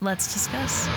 Let's discuss.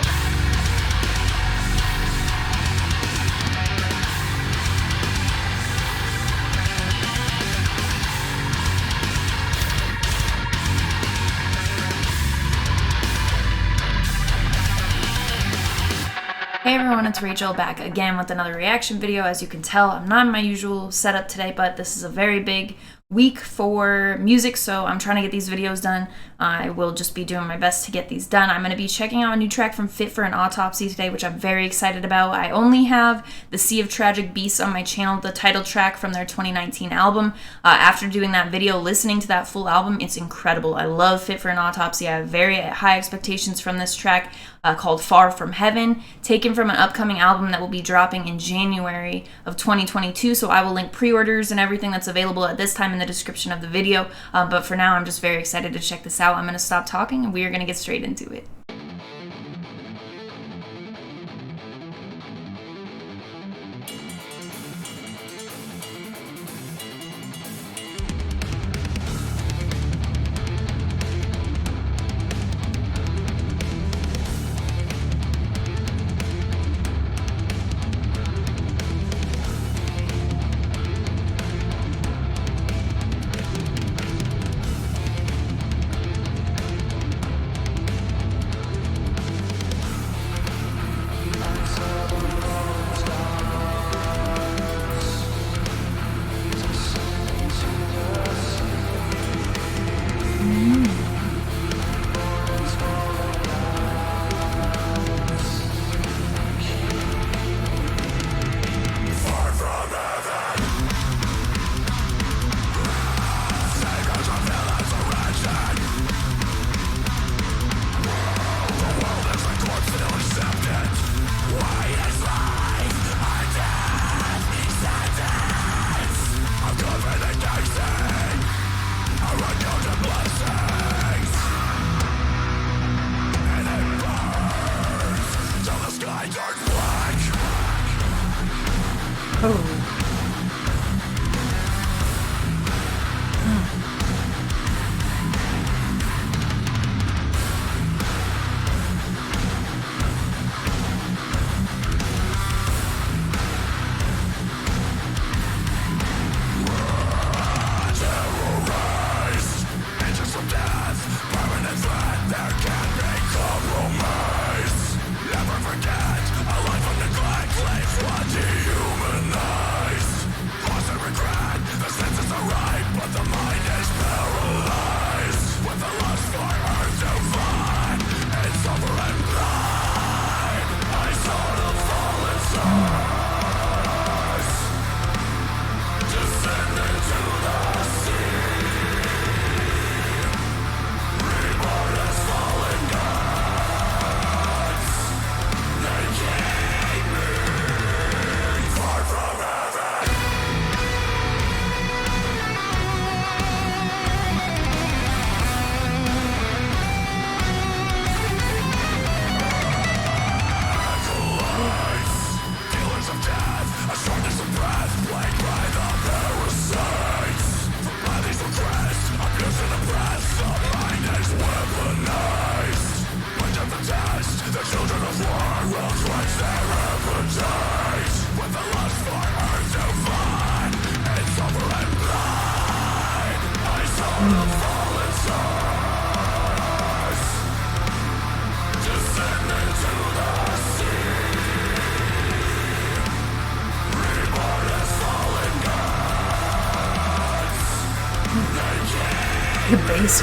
Hey everyone, it's Rachel back again with another reaction video. As you can tell, I'm not in my usual setup today, but this is a very big week for music, so I'm trying to get these videos done. I will just be doing my best to get these done. I'm going to be checking out a new track from Fit For An Autopsy today, which I'm very excited about. I only have The Sea of Tragic Beasts on my channel, the title track from their 2019 album. After doing that video, listening to that full album, it's incredible. I love Fit For An Autopsy. I have very high expectations from this track called Far From Heaven, taken from an upcoming album that will be dropping in January of 2022, so I will link pre-orders and everything that's available at this time in the description of the video, but for now I'm just very excited to check this out. I'm going to stop talking and we are going to get straight into it. Oh. The bass.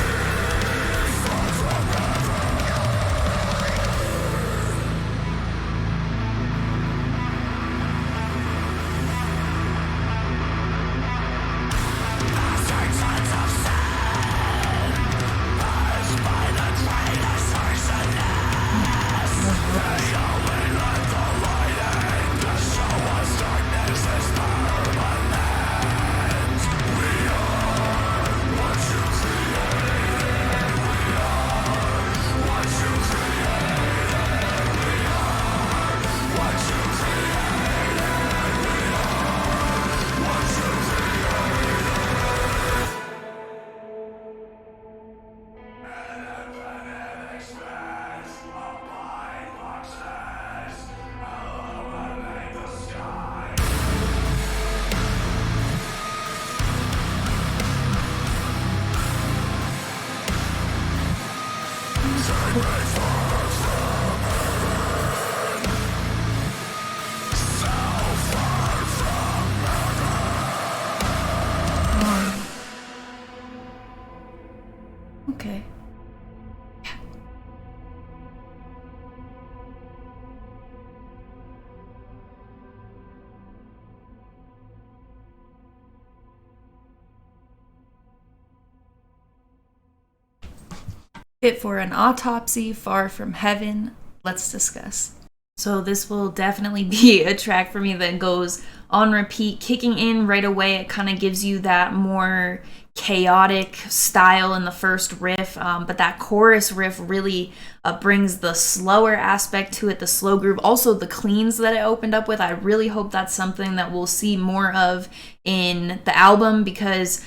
Fit for an Autopsy, Far From Heaven. Let's discuss. So this will definitely be a track for me that goes on repeat, kicking in right away. It kind of gives you that more chaotic style in the first riff, but that chorus riff really brings the slower aspect to it, the slow groove. Also, the cleans that it opened up with, I really hope that's something that we'll see more of in the album, because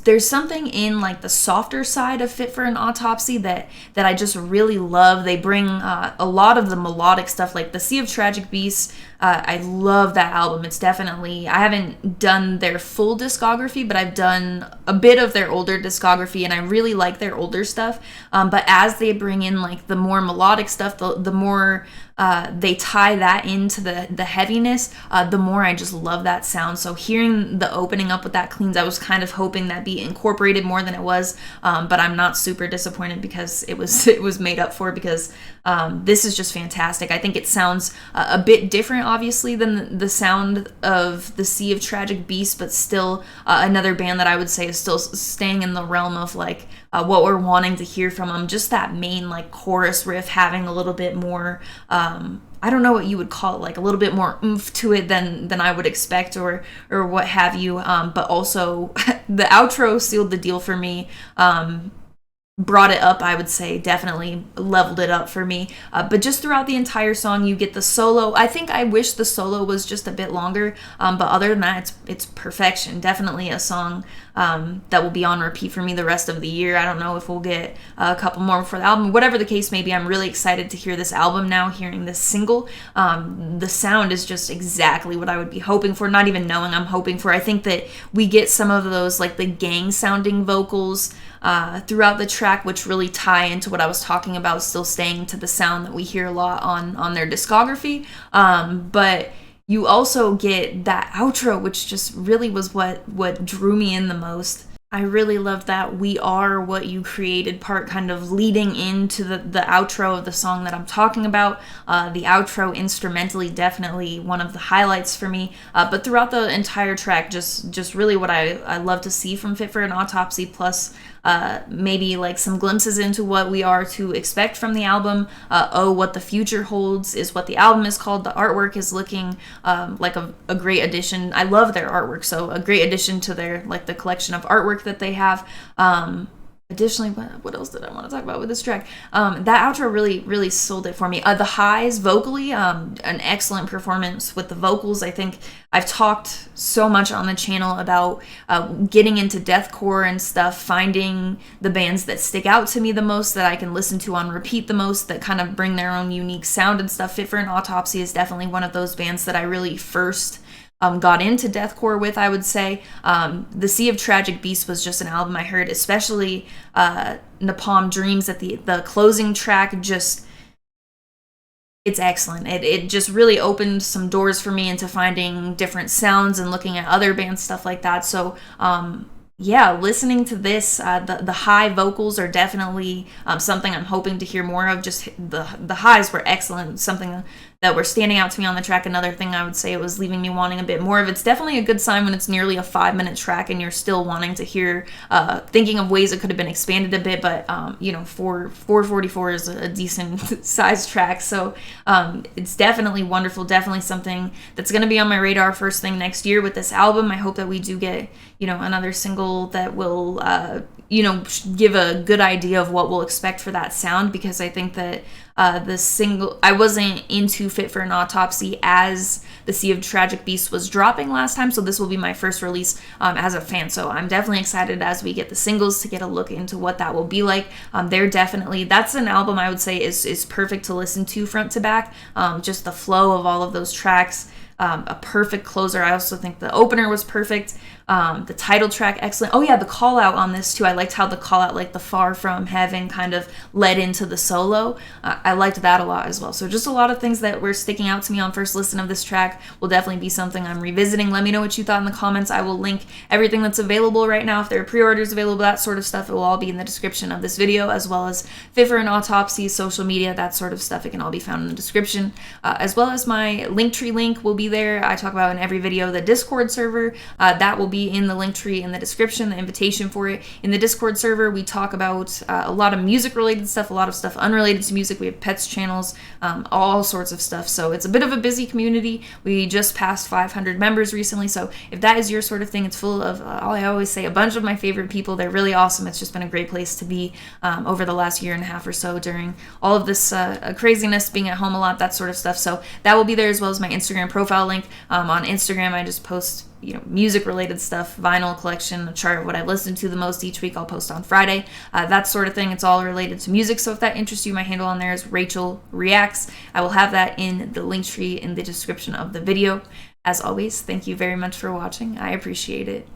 there's something in like the softer side of Fit for an Autopsy that I just really love. They bring a lot of the melodic stuff, like the Sea of Tragic Beasts. I love that album. It's definitely, I haven't done their full discography, but I've done a bit of their older discography, and I really like their older stuff. But as they bring in like the more melodic stuff, the more they tie that into the heaviness, the more I just love that sound. So hearing the opening up with that cleans, I was kind of hoping that be incorporated more than it was, but I'm not super disappointed because it was made up for, because this is just fantastic. I think it sounds a bit different, obviously, than the sound of the Sea of Tragic Beasts, but still another band that I would say is still staying in the realm of like what we're wanting to hear from them. Just that main like chorus riff having a little bit more, I don't know what you would call it, like a little bit more oomph to it than I would expect, or what have you. But also the outro sealed the deal for me. Brought it up, I would say, definitely leveled it up for me. But just throughout the entire song, you get the solo. I think I wish the solo was just a bit longer, but other than that, it's perfection. Definitely a song that will be on repeat for me the rest of the year. I don't know if we'll get a couple more for the album. Whatever the case may be, I'm really excited to hear this album now, hearing this single. The sound is just exactly what I would be hoping for, not even knowing I'm hoping for. I think that we get some of those, like the gang-sounding vocals throughout the track, which really tie into what I was talking about, still staying to the sound that we hear a lot on their discography. But you also get that outro, which just really was what drew me in the most. I really loved that "we are what you created" part, kind of leading into the outro of the song that I'm talking about. The outro instrumentally, definitely one of the highlights for me. But throughout the entire track, just really what I love to see from Fit for an Autopsy, plus maybe like some glimpses into what we are to expect from the album. What the future holds is what the album is called. The artwork is looking like a great addition. I love their artwork, so a great addition to their, like, the collection of artwork that they have. Additionally, what else did I want to talk about with this track? That outro really sold it for me. The highs vocally, an excellent performance with the vocals. I think I've talked so much on the channel about getting into deathcore and stuff, finding the bands that stick out to me the most, that I can listen to on repeat the most, that kind of bring their own unique sound and stuff. Fit for an Autopsy is definitely one of those bands that I really first got into deathcore with, I would say. The Sea of Tragic Beasts was just an album I heard, especially Napalm Dreams at the closing track. Just, it's excellent. It just really opened some doors for me into finding different sounds and looking at other bands, stuff like that. So yeah, listening to this, the high vocals are definitely something I'm hoping to hear more of. Just the highs were excellent, something that were standing out to me on the track. Another thing I would say, it was leaving me wanting a bit more of. It's definitely a good sign when it's nearly a 5-minute track and you're still wanting to hear, thinking of ways it could have been expanded a bit, but 444 is a decent sized track, so it's definitely wonderful, definitely something that's going to be on my radar first thing next year with this album. I hope that we do get, another single that will, give a good idea of what we'll expect for that sound, because I think that the single, I wasn't into Fit for an Autopsy as the Sea of Tragic Beasts was dropping last time, so this will be my first release as a fan, so I'm definitely excited as we get the singles to get a look into what that will be like. That's an album I would say is perfect to listen to front to back. Just the flow of all of those tracks, a perfect closer. I also think the opener was perfect. The title track, excellent. Oh yeah, the call out on this too. I liked how the call out, like the Far From Heaven, kind of led into the solo. I liked that a lot as well. So just a lot of things that were sticking out to me on first listen of this track will definitely be something I'm revisiting. Let me know what you thought in the comments. I will link everything that's available right now. If there are pre-orders available, that sort of stuff, it will all be in the description of this video, as well as Fit for an Autopsy, social media, that sort of stuff. It can all be found in the description, as well as my Linktree link will be there. I talk about in every video the Discord server. That will be be in the link tree in the description, the invitation for it. In the Discord server, we talk about a lot of music-related stuff, a lot of stuff unrelated to music. We have pets channels, all sorts of stuff. So it's a bit of a busy community. We just passed 500 members recently, so if that is your sort of thing, it's full of, I always say, a bunch of my favorite people. They're really awesome. It's just been a great place to be over the last year and a half or so during all of this craziness, being at home a lot, that sort of stuff. So that will be there, as well as my Instagram profile link. On Instagram, I just post music related stuff, vinyl collection, a chart of what I've listened to the most each week. I'll post on Friday, that sort of thing. It's all related to music, so if that interests you, my handle on there is Rachel Reacts. I will have that in the link tree in the description of the video. As always, thank you very much for watching. I appreciate it.